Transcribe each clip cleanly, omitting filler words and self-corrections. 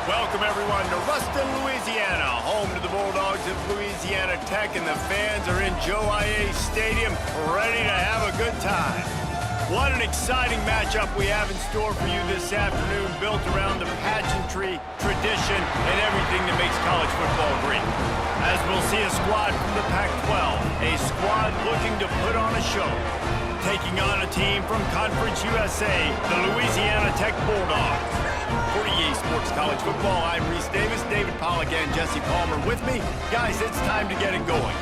Welcome, everyone, to Ruston, Louisiana, home to the Bulldogs of Louisiana Tech, and the fans are in Joe I.A. Stadium ready to have a good time. What an exciting matchup we have in store for you this afternoon, built around the pageantry, tradition, and everything that makes college football great. As we'll see a squad from the Pac-12, a squad looking to put on a show, taking on a team from Conference USA, the Louisiana Tech Bulldogs. For EA Sports College Football, I'm Reese Davis, David Pollack, and Jesse Palmer with me. Guys, it's time to get it going.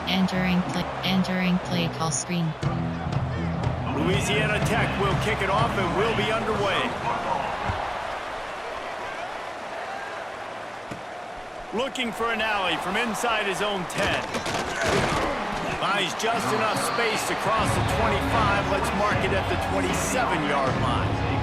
Entering play call screen. Louisiana Tech will kick it off and will be underway. Looking for an alley from inside his own 10. Finds just enough space to cross the 25. Let's mark it at the 27-yard line.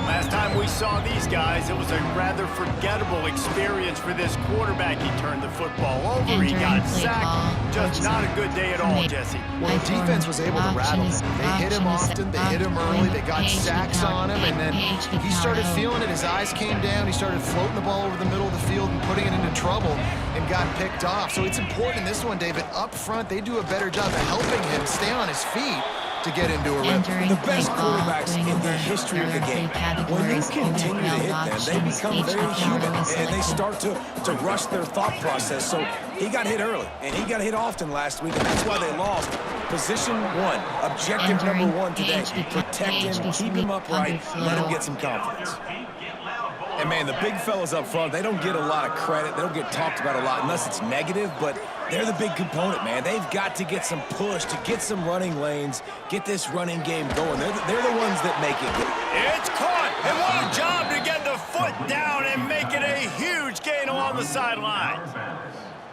Last time we saw these guys, it was a rather forgettable experience for this quarterback. He turned the football over, he got sacked. Just not a good day at all, Jesse. Well, the defense was able to rattle him. They hit him often, they hit him early, they got sacks on him, and then he started feeling it. His eyes came down, he started floating the ball over the middle of the field and putting it into trouble and got picked off. So it's important in this one, David, up front, they do a better job of helping him stay on his feet to get into a rhythm. The best quarterbacks in the history of the game. When you continue to hit them, they become very human, and they start to rush their thought process. So he got hit early, and he got hit often last week, and that's why they lost. Position one, objective number one today. Protect him, keep him upright, let him get some confidence. And, man, the big fellas up front, they don't get a lot of credit. They don't get talked about a lot unless it's negative, but they're the big component, man. They've got to get some push, to get some running lanes, get this running game going. They're the ones that make it. It's caught, and what a job to get the foot down and make it a huge gain along the sideline.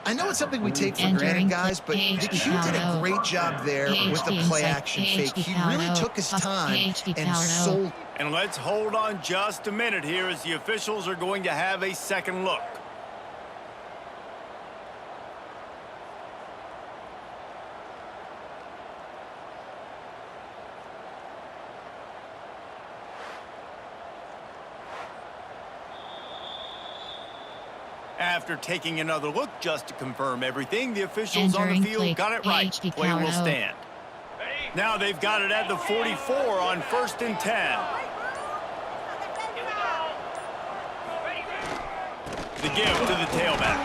I know it's something we take for granted, guys, but Q did a great job there with the play-action fake. He really took his time and sold. And let's hold on just a minute here as the officials are going to have a second look. After taking another look just to confirm everything, the officials on the field got it right. Play will stand. Now they've got it at the 44 on 1st and 10. The give to the tailback.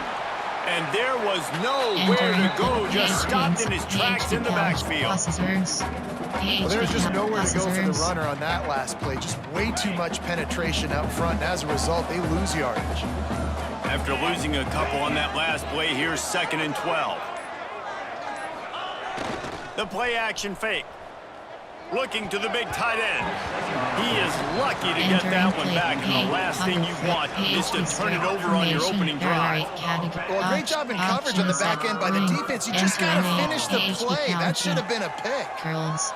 And there was nowhere to go, just stopped in his tracks in the backfield. Well, there's just nowhere to go for the runner on that last play. Just way too much penetration up front, and as a result, they lose yardage. After losing a couple on that last play, here's 2nd and 12. The play action fake. Looking to the big tight end. He is lucky to get that one back, and the last thing you want is to turn it over on your opening drive. Well, great job in coverage on the back end by the defense. You just got to finish the play. That should have been a pick. Curls.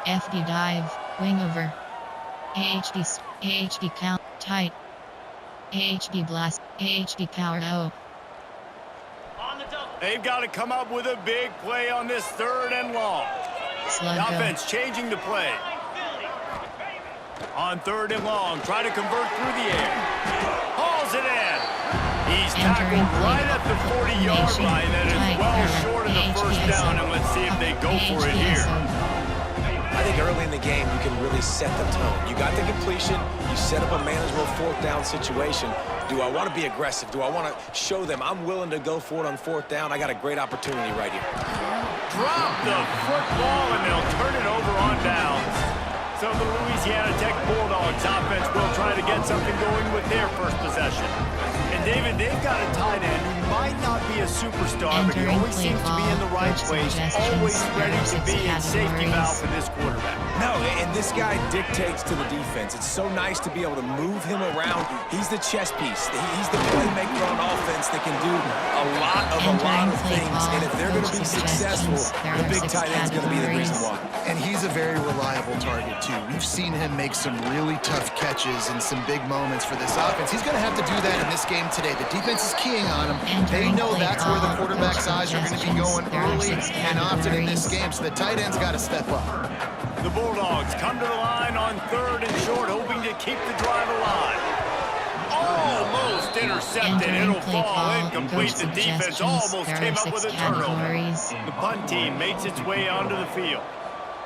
FD dive. Wing over. HD count. Tight. HD blast. HD power O. They've got to come up with a big play on this 3rd and long. The offense changing the play. On 3rd and long, try to convert through the air. Hauls it in. He's tackled right at the 40-yard line. That is well short of the first down, and let's see if they go for it here. I think early in the game, you can really set the tone. You got the completion. You set up a manageable 4th down situation. Do I want to be aggressive? Do I want to show them I'm willing to go for it on 4th down? I got a great opportunity right here. Drop the football, and they'll turn it over on downs. So the Louisiana Tech Bulldogs offense will try to get something going with their first possession. And David, they've got a tight end who might not be a superstar, but he always seems to be in the right place, always ready to be a safety valve for this quarterback. No, and this guy dictates to the defense. It's so nice to be able to move him around. He's the chess piece. He's the playmaker on offense that can do a lot of things. And if they're going to be successful, the big tight end's going to be the reason why. And he's a very reliable target, too. We've seen him make some really tough catches and some big moments for this offense. He's going to have to do that in this game today. The defense is keying on him. They know that's where the quarterback's eyes are going to be going early and often in this game, so the tight end's got to step up. The Bulldogs come to the line on 3rd and short, hoping to keep the drive alive. Almost intercepted. It'll fall incomplete. The defense almost came up with a turnover. The punt team makes its way onto the field.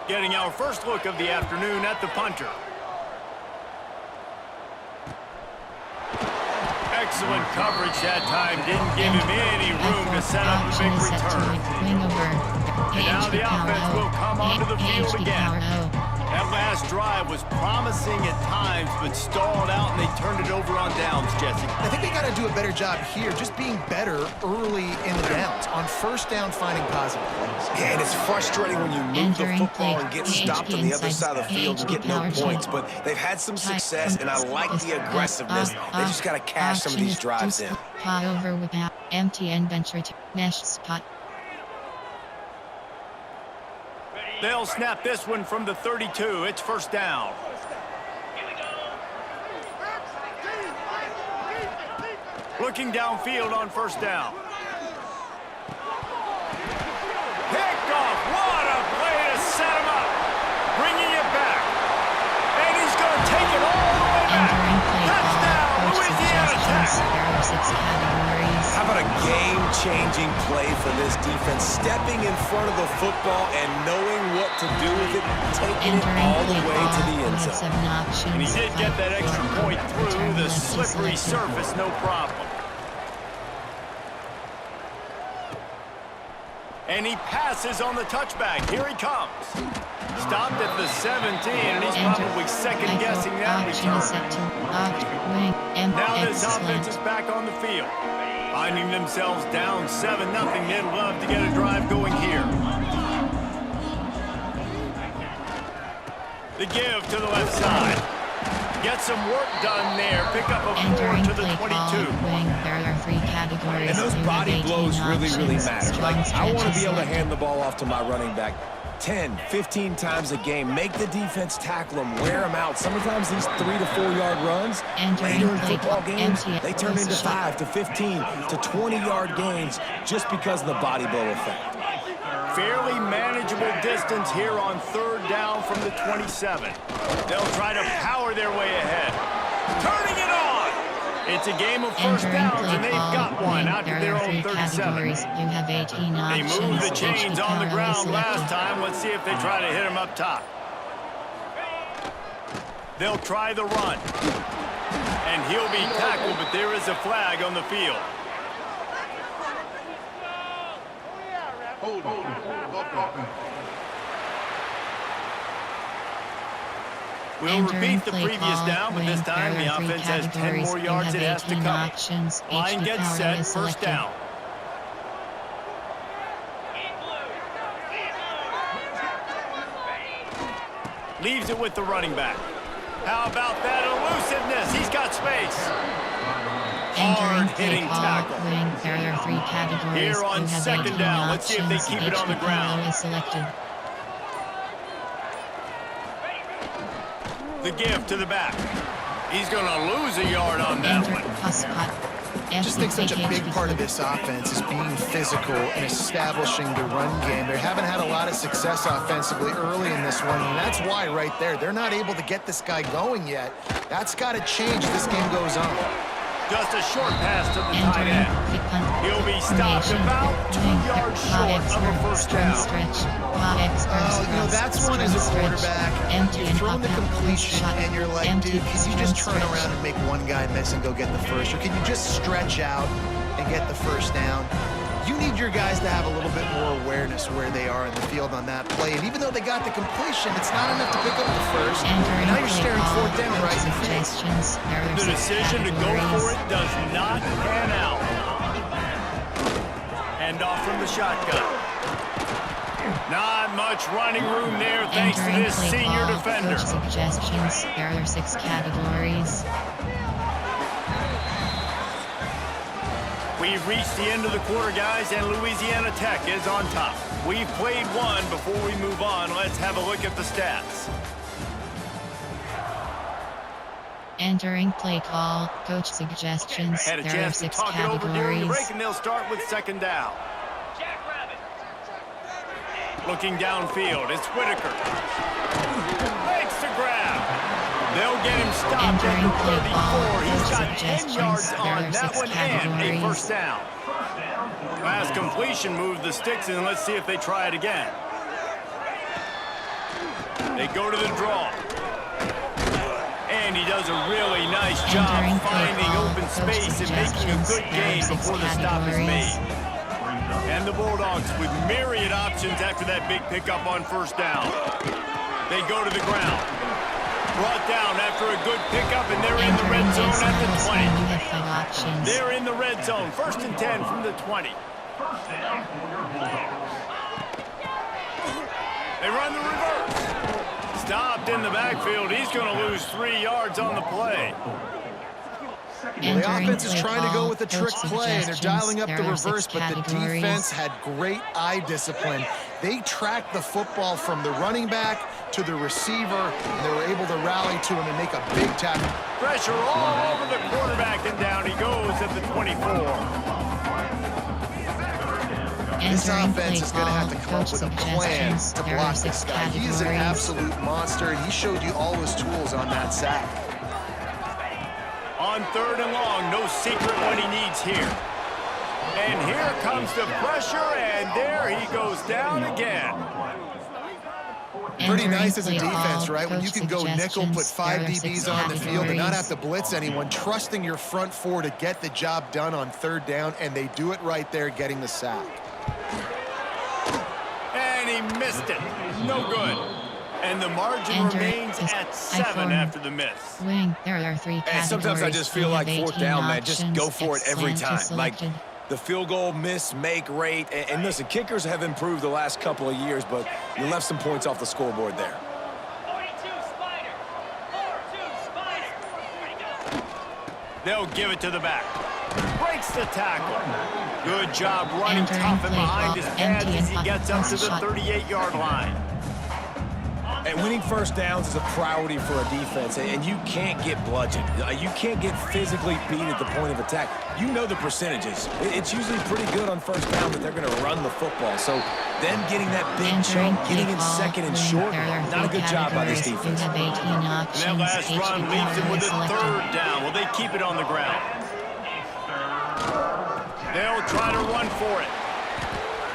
Getting our first look of the afternoon at the punter. Excellent coverage that time. Didn't give him any room to set up a big return. And now the offense will come onto the field again. That last drive was promising at times, but stalled out, and they turned it over on downs, Jesse. I think they got to do a better job here, just being better early in the downs. On 1st down, finding positive plays. Yeah, and it's frustrating when you move the football and get stopped on the other side of the field and get no points. But they've had some success, and I like the aggressiveness. They just got to cash some of these drives in. Over without empty and venture to mesh spot. They'll snap this one from the 32. It's 1st down. Looking downfield on 1st down. Picked off. What a play to set him up. Bringing it back. And he's going to take it all the way back. Touchdown, Louisiana Tech. How about a game-changing play for this defense? Stepping in front of the football and knowing what to do with it, taking it all the way to the end zone. And he did get that extra point through the slippery surface, no problem. And he passes on the touchback. Here he comes. Stopped at the 17, and he's probably second-guessing that return. Now this offense is back on the field. Finding themselves down 7-0, they'd love to get a drive going here. The give to the left side. Get some work done there. Pick up a 4 to the 22. There are 3 categories. And those body blows really matter. Like, I want to be able to hand the ball off to my running back 10, 15 times a game. Make the defense tackle them, wear them out. Sometimes these 3 to 4 yard runs, later in football games, they turn into 5 to 15 to 20 yard gains just because of the body blow effect. Fairly manageable distance here on 3rd down from the 27. They'll try to power their way ahead. Turning it on! It's a game of 1st downs, and they've got one out to their own 37. You have 18 They moved the chains on the ground last time. Let's see if they try to hit him up top. They'll try the run. And he'll be tackled, but there is a flag on the field. We'll repeat the previous down, but this time the offense has 10 more yards it has to cover. Line gets set, 1st down. Leaves it with the running back. How about that elusiveness? He's got space. Hard-hitting tackle. There are 3 categories. Here on 2nd down, let's see if they keep it on the ground. The give to the back. He's going to lose a yard on that one. I just think such a big part of this offense is being physical and establishing the run game. They haven't had a lot of success offensively early in this one, and that's why right there, they're not able to get this guy going yet. That's got to change as this game goes on. Just a short pass to the tight end. He'll be stopped about 2 yards short of a 1st down. That's one as a quarterback. You're throwing the completion, and you're like, dude, can you just turn around and make one guy miss and go get the first? Or can you just stretch out and get the 1st down? You need your guys to have a little bit more awareness where they are in the field on that play. And even though they got the completion, it's not enough to pick up the 1st. And now you're staring 4th down right in the face. The decision to go for it does not pan out. Hand off from the shotgun. Not much running room there thanks to this senior defender. Suggestions. There are 6 categories. We've reached the end of the quarter, guys, and Louisiana Tech is on top. We've played one. Before we move on, let's have a look at the stats. Entering play call, coach suggestions. Had a There are chance to 6 talk it over during the categories. break, and they'll start with second down. Looking downfield, it's Whitaker. Makes the grab. They'll get him stopped at the 34. He's got 10 yards on that one and a first down. Last completion moved the sticks, and let's see if they try it again. They go to the draw. And he does a really nice job finding open space and making a good gain before the stop is made. And the Bulldogs with myriad options after that big pickup on first down. They go to the ground. Brought down after a good pickup, and they're in the red zone at the 20. They're in the red zone. 1st and 10 from the 20. They run the reverse. Stopped in the backfield. He's going to lose 3 yards on the play. Well, the offense is trying to go with a trick play, and they're dialing up the reverse, but the defense had great eye discipline. They tracked the football from the running back to the receiver, and they were able to rally to him and make a big tackle. Pressure all over the quarterback, and down he goes at the 24. This offense is going to have to come up with a plan to block this guy. He is an absolute monster, and he showed you all his tools on that sack. On 3rd and long, no secret what he needs here. And here comes the pressure, and there he goes down again. Pretty nice as a defense, right? When you can go nickel, put 5 DBs on the field and not have to blitz anyone, trusting your front 4 to get the job done on 3rd down, and they do it right there, getting the sack. And he missed it. No good. And the margin remains at 7 after the miss. Wing. There are 3 categories. And sometimes I just feel like 4th down, man. Just go for it every time. Like the field goal miss, make rate. And listen, kickers have improved the last couple of years, but you left some points off the scoreboard there. 42 Spider. 4-2 Spider. They'll give it to the back. Breaks the tackle. Good job running tough and behind his pads as he gets up to the 38-yard line. And winning first downs is a priority for a defense, and you can't get bludgeoned. You can't get physically beat at the point of attack. You know the percentages. It's usually pretty good on first down that they're going to run the football. So them getting that big chunk, getting in 2nd and short, not a good job by this defense. And that last run leaves him with a 3rd down. Will they keep it on the ground? They'll try to run for it.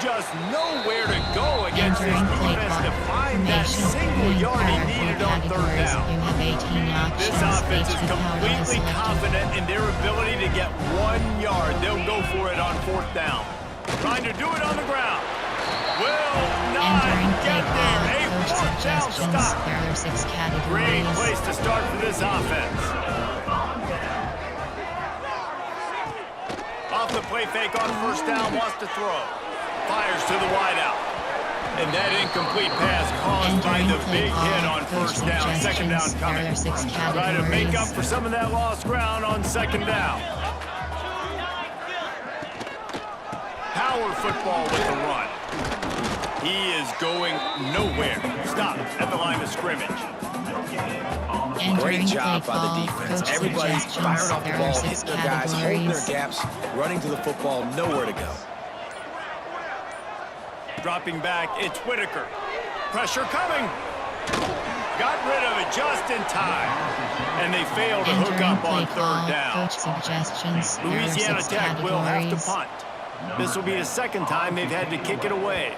Just nowhere to go against this defense to find that single yard he needed on 3rd down. This offense is completely confident in their ability to get 1 yard. They'll go for it on 4th down. Trying to do it on the ground. Will not get there. A 4th down stop. Great place to start for this offense. Off the play fake on 1st down, wants to throw. Fires to the wideout. And that incomplete pass caused by the big hit on 1st down. 2nd down coming. Try to make up for some of that lost ground on 2nd down. Power football with the run. He is going nowhere. Stop at the line of scrimmage. Great job by the defense. Everybody firing off the ball, hitting their guys, holding their gaps, running to the football, nowhere to go. Dropping back, it's Whitaker. Pressure coming. Got rid of it just in time. And they fail to hook up on 3rd down. Louisiana Tech will have to punt. This will be the 2nd time they've had to kick it away.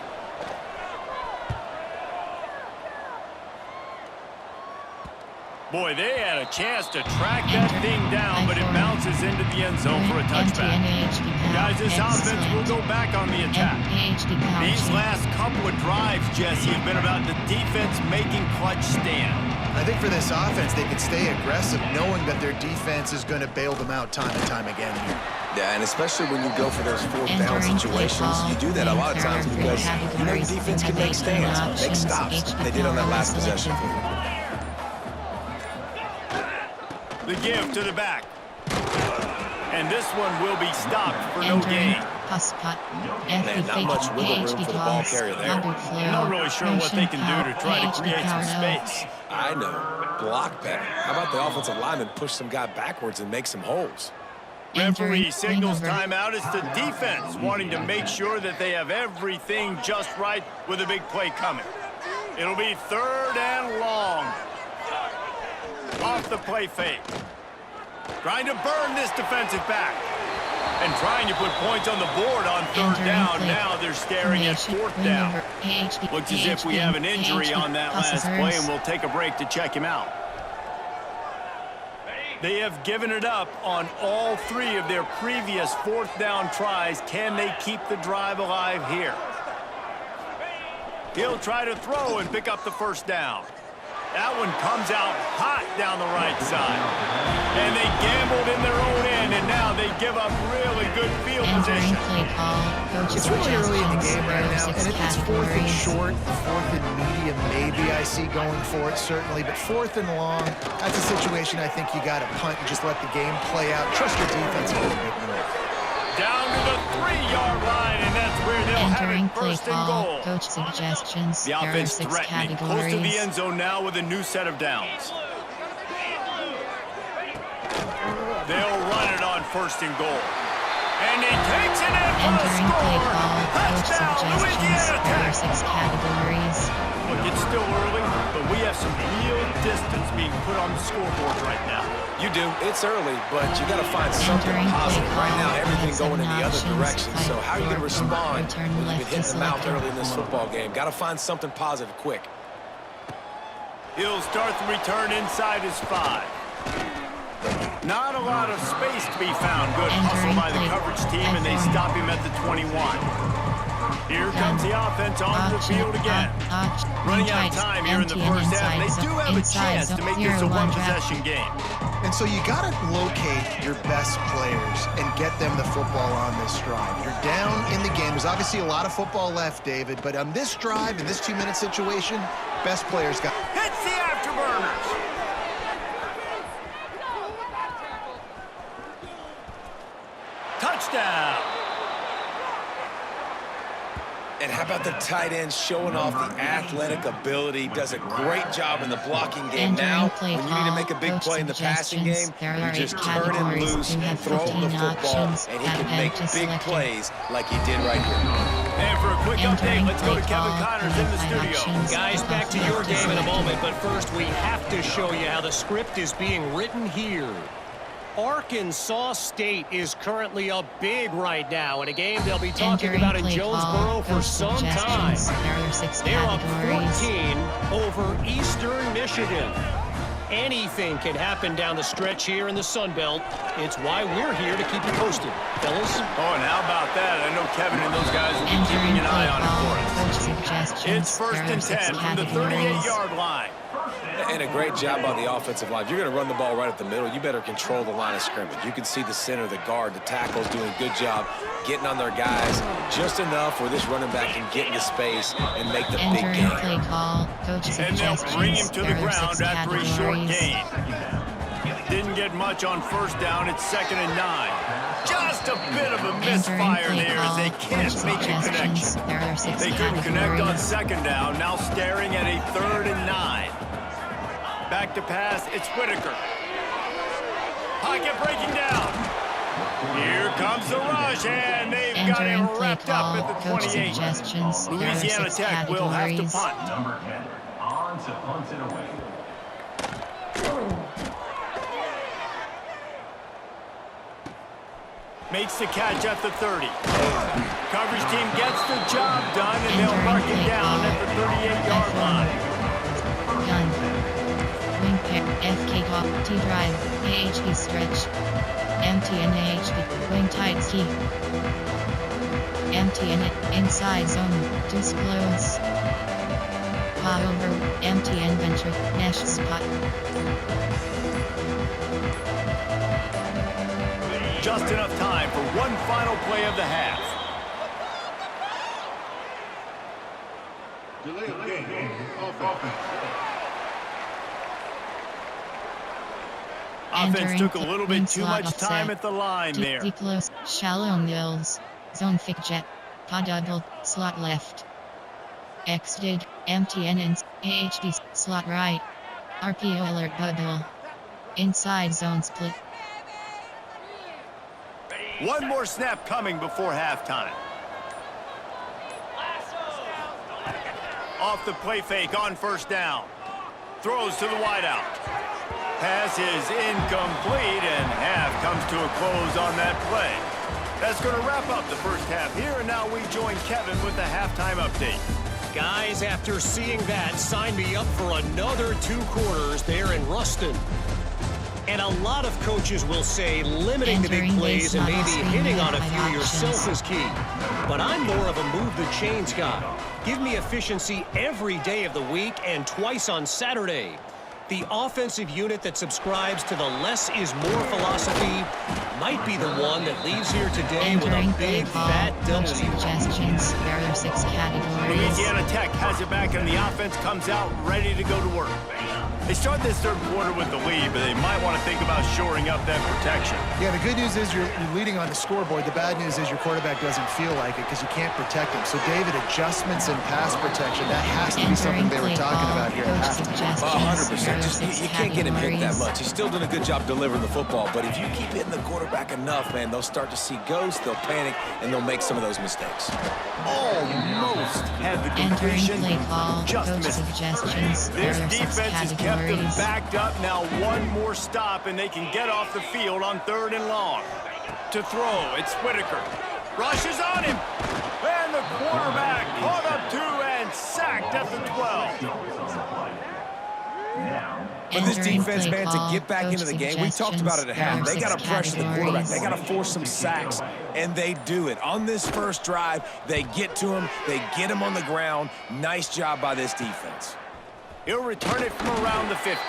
Boy, they had a chance to track that thing down, but it bounces into the end zone for a touchback. Guys, this offense will go back on the attack. These last couple of drives, Jesse, have been about the defense making clutch stand. I think for this offense, they can stay aggressive knowing that their defense is going to bail them out time and time again here. Yeah, and especially when you go for those 4th down situations, you do that a lot of times because you know the defense can make stands, make stops. They did on that last possession. The give to the back. And this one will be stopped for no gain. Hotspot. Man, not much wiggle room for the ball carrier there. I'm not really sure what they can do to try to create some space. I know. Block better. How about the offensive lineman push some guy backwards and make some holes? Referee signals timeout. It's the defense wanting to make sure that they have everything just right with a big play coming. It'll be 3rd and long. Off the play fake. Trying to burn this defensive back. And trying to put points on the board on 3rd down. Now they're staring at 4th down. Looks as if we have an injury on that last play, and we'll take a break to check him out. They have given it up on all 3 of their previous 4th down tries. Can they keep the drive alive here? He'll try to throw and pick up the 1st down. That one comes out hot down the right side. And they gambled in their own end, and now they give up really good field position. It's really early in the game right now, and it's 4th and short, 4th and medium maybe I see going for it, certainly. But 4th and long, that's a situation I think you got to punt and just let the game play out. Trust your defense a little bit more. Down to the 3-yard line, and that's where they'll have it 1st and goal. Coach suggestions. The offense threatening, close to the end zone now with a new set of downs. They'll run it on 1st and goal. And he takes it in for the score. Touchdown, Louisiana Tech. 6 categories. Look, it's still early, but we have some real distance being put on the scoreboard right now. You do. It's early, but you got to find something positive. Right now, everything's going in the other direction. So how are you going to respond when you've been hitting the mouth early in this football game? Got to find something positive quick. He'll start the return inside his 5. Not a lot of space to be found. Good hustle by the coverage team, and they stop him at the 21. Here comes the offense onto the field again. Running out of time here in the 1st half. They do have a chance to make this a one-possession game. And so you got to locate your best players and get them the football on this drive. You're down in the game. There's obviously a lot of football left, David, but on this drive, in this 2-minute situation, best players got... Hits the afterburners. Touchdown. And how about the tight end showing off the athletic ability? Does a great job in the blocking game. Now, when you need to make a big play in the passing game, you just turn him loose, throw him the football, and he can make big plays like he did right here. And for a quick update, let's go to Kevin Connors in the studio. Guys, back to your game in a moment, but first we have to show you how the script is being written here. Arkansas State is currently up big right now in a game they'll be talking about in Jonesboro for some time. They're up 14 over Eastern Michigan. Anything can happen down the stretch here in the Sun Belt. It's why we're here to keep you posted, fellas. Oh, and how about that? I know Kevin and those guys will be keeping an eye on it for us. It's 1st and 10 from the 38-yard line. And a great job on the offensive line. If you're going to run the ball right at the middle, you better control the line of scrimmage. You can see the center, the guard, the tackles doing a good job getting on their guys just enough where this running back can get into space and make the big game. And they'll bring him to the ground after a short gain. Didn't get much on 1st down. It's 2nd and 9. Just a bit of a misfire there as they can't make the connection. They couldn't connect on 2nd down. Now staring at a 3rd and 9. Back to pass, it's Whitaker. Pocket breaking down. Here comes the rush, and they've got him wrapped up at the 28. Louisiana Tech will have to punt. Number 10, on to punt it away. Makes the catch at the 30. Coverage team gets the job done, and they'll mark it down at the 38-yard line. FK off, T-drive, AHP stretch, MTN AHP, wing tight ski, MTN inside zone, disclose, over, MTN venture, mesh spot. Just enough time for one final play of the half. Delay of game, offense. Offense took a little bit too much time at the line there. Close, shallow nils. Zone fig jet. Pa double, slot left. X dig, MTN AHD, slot right. RPO alert bubble. Inside zone split. One more snap coming before halftime. Off the play fake on first down. Throws to the wideout. Pass is incomplete, and half comes to a close on that play. That's going to wrap up the first half here, and now we join Kevin with the halftime update. Guys, after seeing that, sign me up for another 2 quarters there in Ruston. And a lot of coaches will say limiting the big plays and maybe hitting on a few yourself is key. But I'm more of a move the chains guy. Give me efficiency every day of the week and twice on Saturday. The offensive unit that subscribes to the less is more philosophy might be the one that leaves here today with a big fat W. Suggestions. There are 6 categories. Louisiana Tech has it back, and the offense comes out ready to go to work. They start this third quarter with the lead, but they might want to think about shoring up that protection. Yeah, the good news is you're leading on the scoreboard. The bad news is your quarterback doesn't feel like it because you can't protect him. So, David, adjustments in pass protection, that has to be something they were talking about here at halftime. 100%. You can't get him hit that much. He's still doing a good job delivering the football, but if you keep hitting the quarterback enough, man, they'll start to see ghosts, they'll panic, and they'll make some of those mistakes. Almost had the completion, just missed. This defense has kept them backed up. Now one more stop, and they can get off the field on 3rd and long. To throw, it's Whitaker. Rushes on him, and the quarterback caught up 2 and sacked at the 12. For this defense, man, to get back into the game, we talked about it at half. They got to pressure the quarterback. They got to force some sacks, and they do it. On this first drive, they get to him. They get him on the ground. Nice job by this defense. He'll return it from around the 50,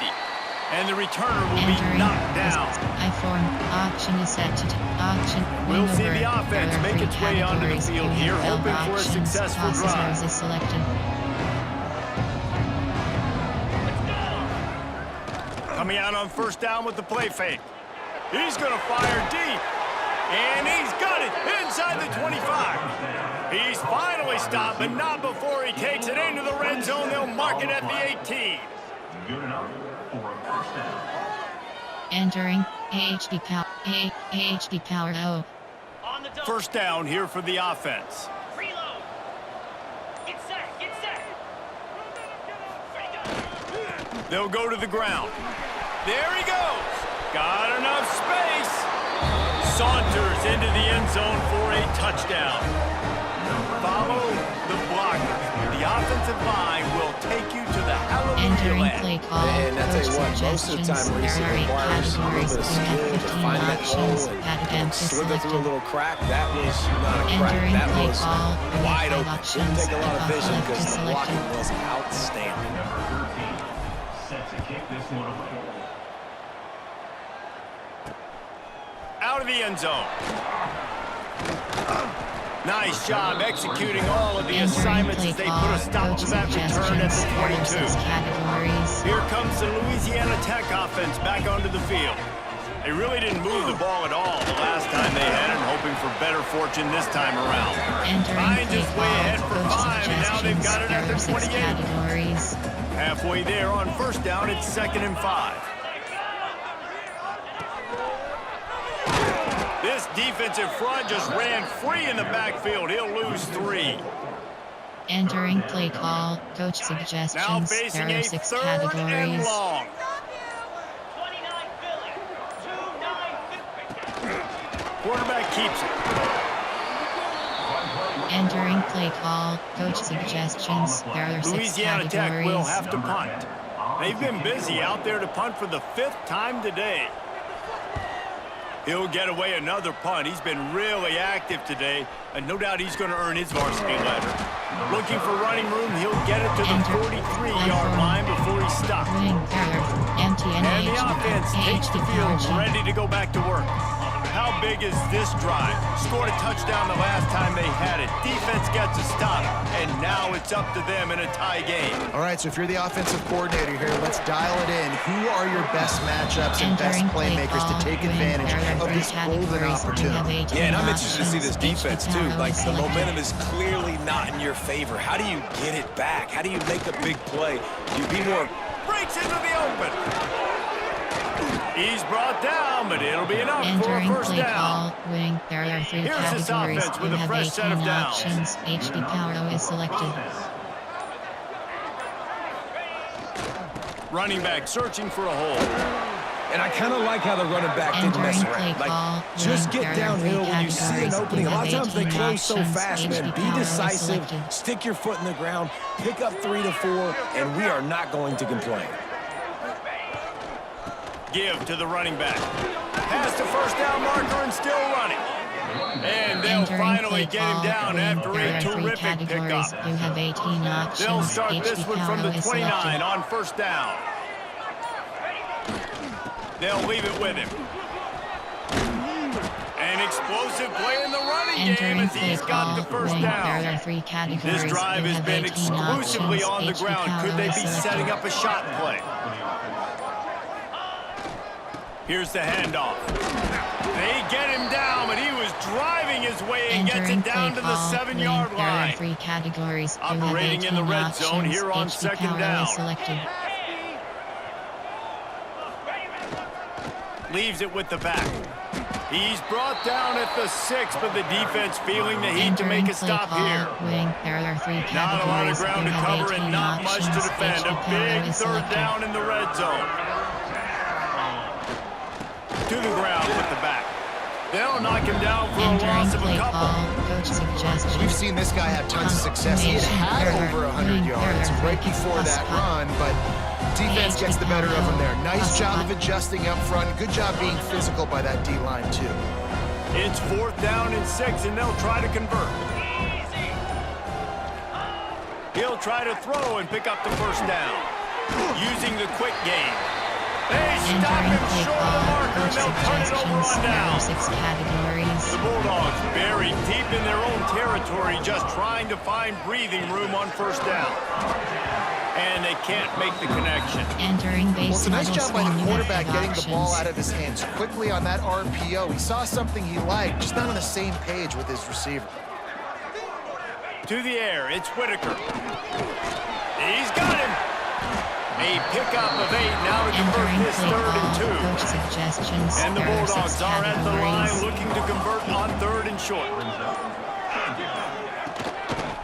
and the returner will be knocked down. I-form. Option is set to option. We'll see the offense make its way onto the field here, hoping for a successful drive. Is selected. Coming out on first down with the play fake. He's going to fire deep, and he's got it inside the 25. He's finally stopped, but not before he takes it into the red zone. They'll mark it at the 18. Good enough for a first down. Entering AHD power O. First down here for the offense. Reload. Get set. Get set. They'll go to the ground. There he goes. Got enough space. Saunters into the end zone for a touchdown. Follow the blockers. The offensive line will take you to the hallelujah land. Play call. And I tell you what, most of the time, Reese, it requires a little bit of skill to find that hole and slither through a little crack. That was not a crack. That was wide open. Didn't take a lot of vision because the blocking was outstanding. Number 13, set to kick this one away. Out of the end zone. Nice job executing all of the assignments as they put a stop to that return at the 22. Here comes the Louisiana Tech offense back onto the field. They really didn't move the ball at all the last time they had it, hoping for better fortune this time around. Hines is way ahead for 5, and now they've got it at their 28. Halfway there on first down, it's 2nd and 5. This defensive front just ran free in the backfield. He'll lose 3. Entering play call. Coach suggestions. Now facing there are a 6 3rd categories. and long. 29 Philly. 2-9. Quarterback keeps it. Entering play call. Coach suggestions. There are 6 Louisiana categories. Tech will have to punt. They've been busy out there to punt for the 5th time today. He'll get away another punt. He's been really active today, and no doubt he's going to earn his varsity letter. Looking for running room, he'll get it to the 43-yard line before he stopped. And the offense takes the field, ready to go back to work. how big is this drive? Scored a touchdown the last time they had it. Defense gets a stop, and now it's up to them in a tie game. All right, so if you're the offensive coordinator here, let's dial it in. Who are your best matchups and best playmakers to take advantage of this golden opportunity? Yeah, and I'm interested to see this defense, too. Like, the momentum is clearly not in your favor. How do you get it back? How do you make a big play? You be more... Breaks into the open. He's brought down, but it'll be enough for a first down. Wing. There are 3 Here's this categories. offense with You a have fresh 18 set of downs. options. HB Power is selected. Running back searching for a hole. And I kind of like how the running back didn't mess around. Like, just get downhill when you see an opening. A lot of times they close so fast, man. Be decisive, stick your foot in the ground, pick up 3 to 4, and we are not going to complain. Give to the running back. Past the first down marker and still running. And they'll finally get him down after a terrific pickup. You have 18 options. They'll start this one from the 29 on first down. They'll leave it with him. An explosive play in the running game as he's got the first down. This drive has been exclusively on the ground. Could they be setting up a shot play? Here's the handoff. They get him down, but he was driving his way and gets it down to the 7-yard line. Operating in the red zone here on second down. Leaves it with the back. He's brought down at the 6, but the defense feeling the heat to make a stop here. Not a lot of ground to cover and not much to defend. A big third down in the red zone. To the ground with the back. They'll knock him down for a loss of a couple. We've seen this guy have tons of success. He had over 100 yards right before that run, but defense gets the better of him there. Nice job of adjusting up front. Good job being physical by that D-line, too. It's 4th down and 6, and they'll try to convert. He'll try to throw and pick up the first down. Using the quick game. They stop him short of the marker, and they'll turn it over on down. The Bulldogs buried deep in their own territory, just trying to find breathing room on first down. And they can't make the connection. Well, it's a nice job by the quarterback getting the ball out of his hands quickly on that RPO. He saw something he liked, just not on the same page with his receiver. To the air, it's Whitaker. He's got him. A pickup of 8 now to convert this 3rd and 2. And the Bulldogs are at the line looking to convert on 3rd and short.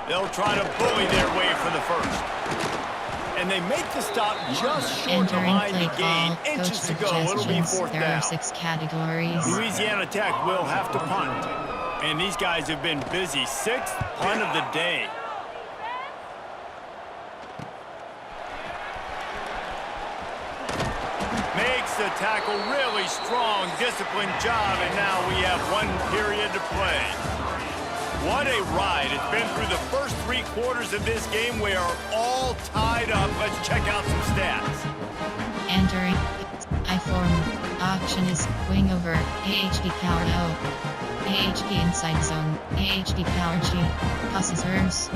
They'll try to bully their way for the first. And they make the stop just short of the line to gain. Inches to go, it'll be 4th down. Louisiana Tech will have to punt. And these guys have been busy. 6th punt of the day. Makes the tackle really strong, disciplined job, and now we have 1 period to play. What a ride. It's been through the first 3 quarters of this game. We are all tied up. Let's check out some stats. Entering I-form. Option is wing over, AHP power O. AHP inside zone, AHP power G. Passes verse.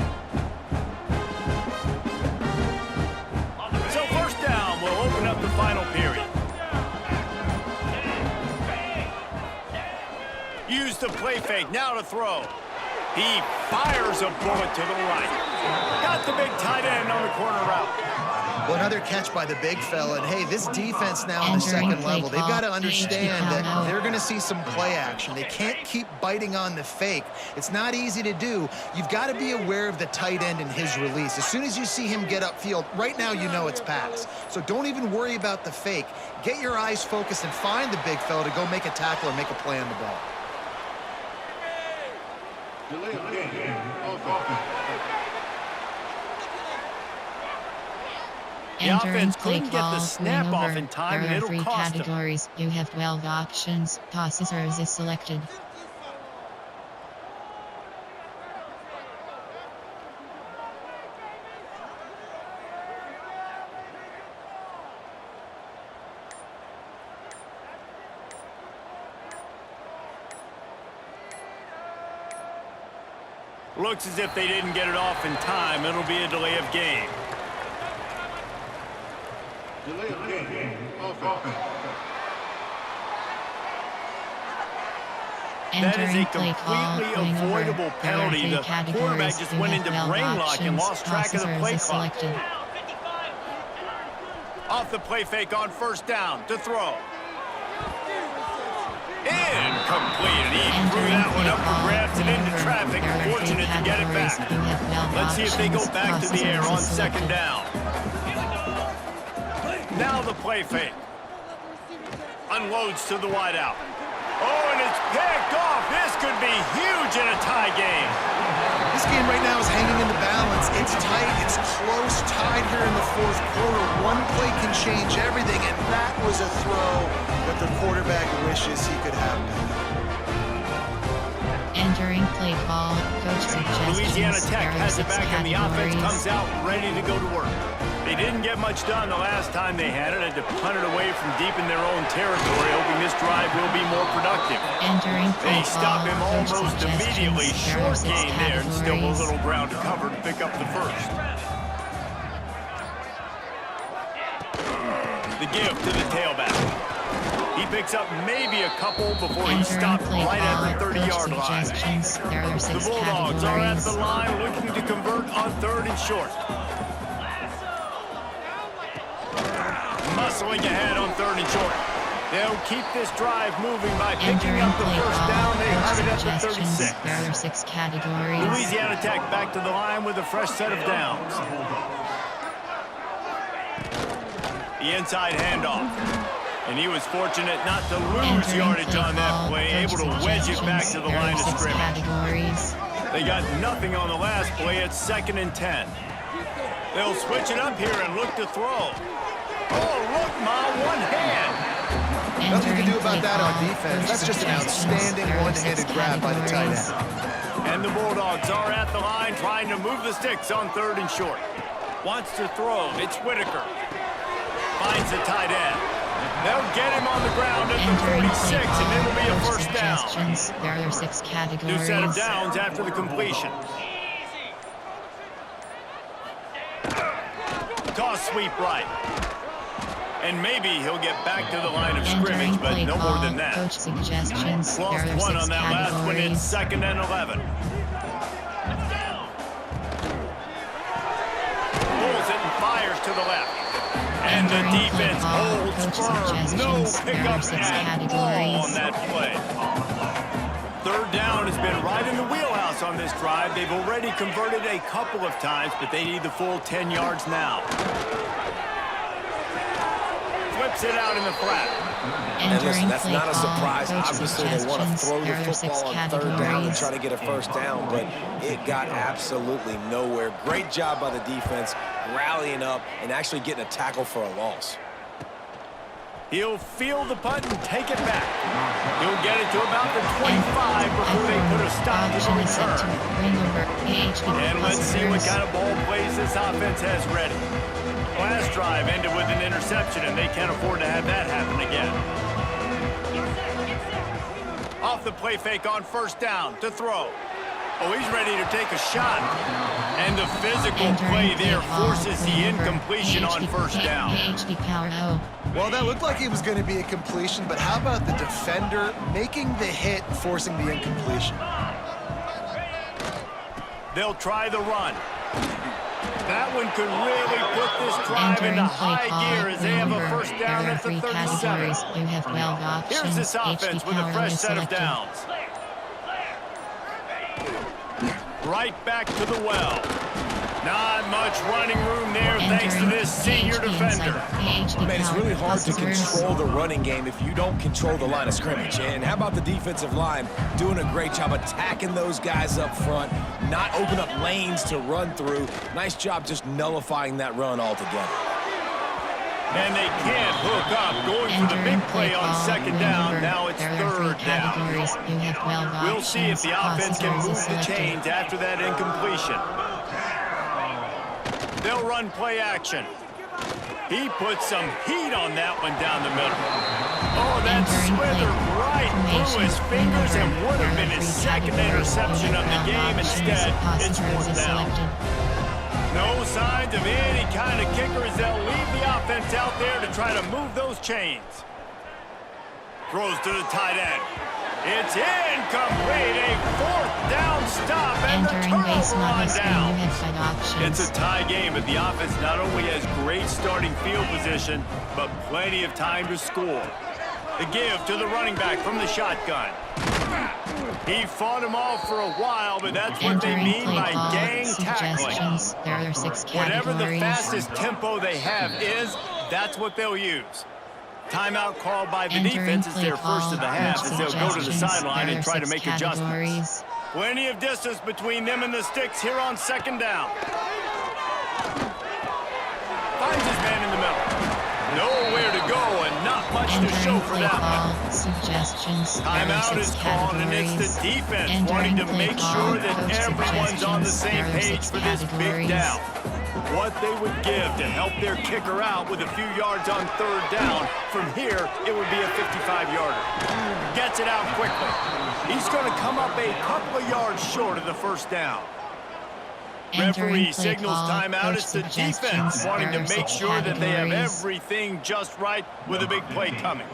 So first down will open up the final period. Use the play fake, now to throw. He fires a bullet to the right. Got the big tight end on the corner route. Well, another catch by the big fella. And, hey, this defense now on the second level, they've got to understand that they're going to see some play action. They can't keep biting on the fake. It's not easy to do. You've got to be aware of the tight end and his release. As soon as you see him get upfield, right now you know it's pass. So don't even worry about the fake. Get your eyes focused and find the big fella to go make a tackle or make a play on the ball. Delay of game. Offense. The offense couldn't get the snap off in time, and it'll cost them. Categories. You have 12 options. Passes is selected. Looks as if they didn't get it off in time. It'll be a delay of game. Delay of game. Offense. That is a Entering play call, completely going over. avoidable There are penalty. three The quarterback categories. just You went have into 12 brain lock and options. lost track of the Officers play is clock. selected. Off the play fake on first down to throw. Incomplete. He threw that one up for grabs and into traffic. Fortunate to get it back. Let's see if they go back to the air on second down. Now the play fake. Unloads to the wideout. Oh, and it's picked off. This could be huge in a tie game. This game right now is hanging in the balance. It's tight, it's close, tied here in the fourth quarter. One play can change everything, and that was a throw that the quarterback wishes he could have done. Entering play call, coach suggestions. Louisiana Tech has it various back, and the offense categories. comes out ready to go to work. They didn't get much done the last time they had it. Had to punt it away from deep in their own territory, hoping this drive will be more productive. Entering play They stop him call, coach almost immediately. suggestions. Short gain there, and still a categories. little ground to cover to pick up the first. The give to the tailback. He picks up maybe a couple before he stopped right at the 30-yard line. The Bulldogs are at the line looking to convert on third and short. Muscling ahead on third and short. They'll keep this drive moving by picking up the first down. They have it at the 36. There are 6 categories. Louisiana Tech back to the line with a fresh set of downs. The inside handoff. And he was fortunate not to lose yardage on that play, able to wedge it back to the line of scrimmage. They got nothing on the last play. It's 2nd and 10. They'll switch it up here and look to throw. Oh, look, Ma, one hand. Nothing you can do about that on defense. That's just an outstanding one-handed grab by the tight end. And the Bulldogs are at the line trying to move the sticks on third and short. Wants to throw. It's Whitaker. Finds the tight end. They'll get him on the ground at the 46, and it'll be a first down. There are 6 categories. New set of downs after the completion. Toss sweep right. And maybe he'll get back to the line of scrimmage, but no more than that. Coach suggestions. Lost one on that last one. It's 2nd and 11. Pulls it and fires to the left. And the defense holds firm. No pickup at all on that play. Third down has been right in the wheelhouse on this drive. They've already converted a couple of times, but they need the full 10 yards now. Flips it out in the flat. And listen, that's not a surprise. Obviously, they want to throw the football on third down and try to get a first down, but it got absolutely nowhere. Great job by the defense, rallying up and actually getting a tackle for a loss. He'll field the punt and take it back. He'll get it to about the 25 before they put a stop to the return. And let's see what kind of ball plays this offense has ready. Last drive ended with an interception, and they can't afford to have that happen again. Off the play fake on first down to throw. Oh, he's ready to take a shot. And the physical play there forces the incompletion on first down. Well, that looked like it was going to be a completion, but how about the defender making the hit, forcing the incompletion? They'll try the run. That one could really put this drive into high gear as they have a first down at the 37. You have 12 options. Here's this offense with a fresh set of downs. Right back to the well. Not much running room there thanks to this senior defender. Man, it's really hard to control the running game if you don't control the line of scrimmage. And how about the defensive line doing a great job attacking those guys up front, not open up lanes to run through. Nice job just nullifying that run altogether. And they can't hook up, going for the big play on second down. Now it's third down. We'll see if the offense can move the chains after that incompletion. They'll run play action. He put some heat on that one down the middle. Oh, that slithered right through his fingers and would have been his second interception of the game. Instead, it's fourth down. No signs of any kind of kickers. They'll leave the offense out there to try to move those chains. Throws to the tight end. It's incomplete. A fourth down stop and the turnover on down. It's a tie game, but the offense not only has great starting field position, but plenty of time to score. The give to the running back from the shotgun. He fought him off for a while, but that's what they mean by gang tackling. There are 6 categories. Whatever the fastest tempo they have is, that's what they'll use. Timeout called by the defense is their first of the half as they'll go to the sideline and try to make adjustments. Plenty of distance between them and the sticks here on second down. Finds his man in the middle. Nowhere to go and not much to show for that one. Timeout is called, and it's the defense wanting to make sure that everyone's on the same page for this big down. What they would give to help their kicker out with a few yards on third down. From here, it would be a 55-yarder. Gets it out quickly. He's going to come up a couple of yards short of the first down. Referee signals timeout. It's the defense wanting to make sure that they have everything just right with a big play coming.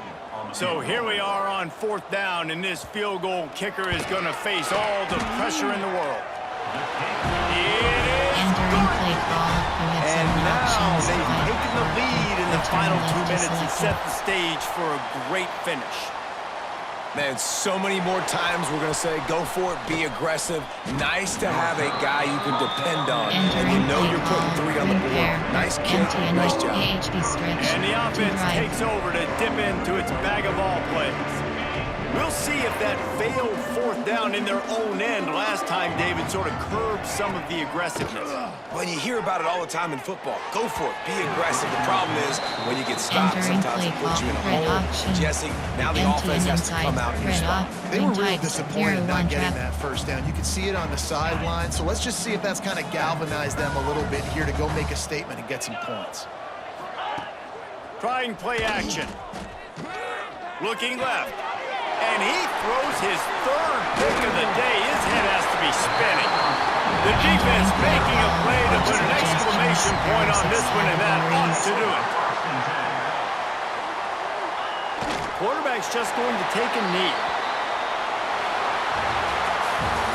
So here we are on fourth down, and this field goal kicker is going to face all the pressure in the world. And now they've taken the lead in the final 2 minutes and set the stage for a great finish. Man, so many more times we're going to say, go for it, be aggressive. Nice to have a guy you can depend on, and you know you're putting 3 on the board. Nice kick, nice job. And the offense takes over to dip into its bag of all plays. We'll see if that failed fourth down in their own end last time, David, sort of curbed some of the aggressiveness. Well, you hear about it all the time in football. Go for it. Be aggressive. The problem is when you get stopped, sometimes it puts you in a hole. Jesse, now the offense has to come out and respond. They were real disappointed not getting that first down. You could see it on the sideline. So let's just see if that's kind of galvanized them a little bit here to go make a statement and get some points. Trying play action. Looking left. And he throws his third pick of the day. His head has to be spinning. The defense making a play to put an exclamation point on this one, and that ought to do it. Quarterback's just going to take a knee.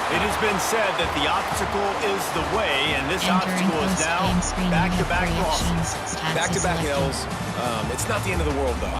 It has been said that the obstacle is the way, and this obstacle is now back-to-back losses. Back-to-back L's. It's not the end of the world, though.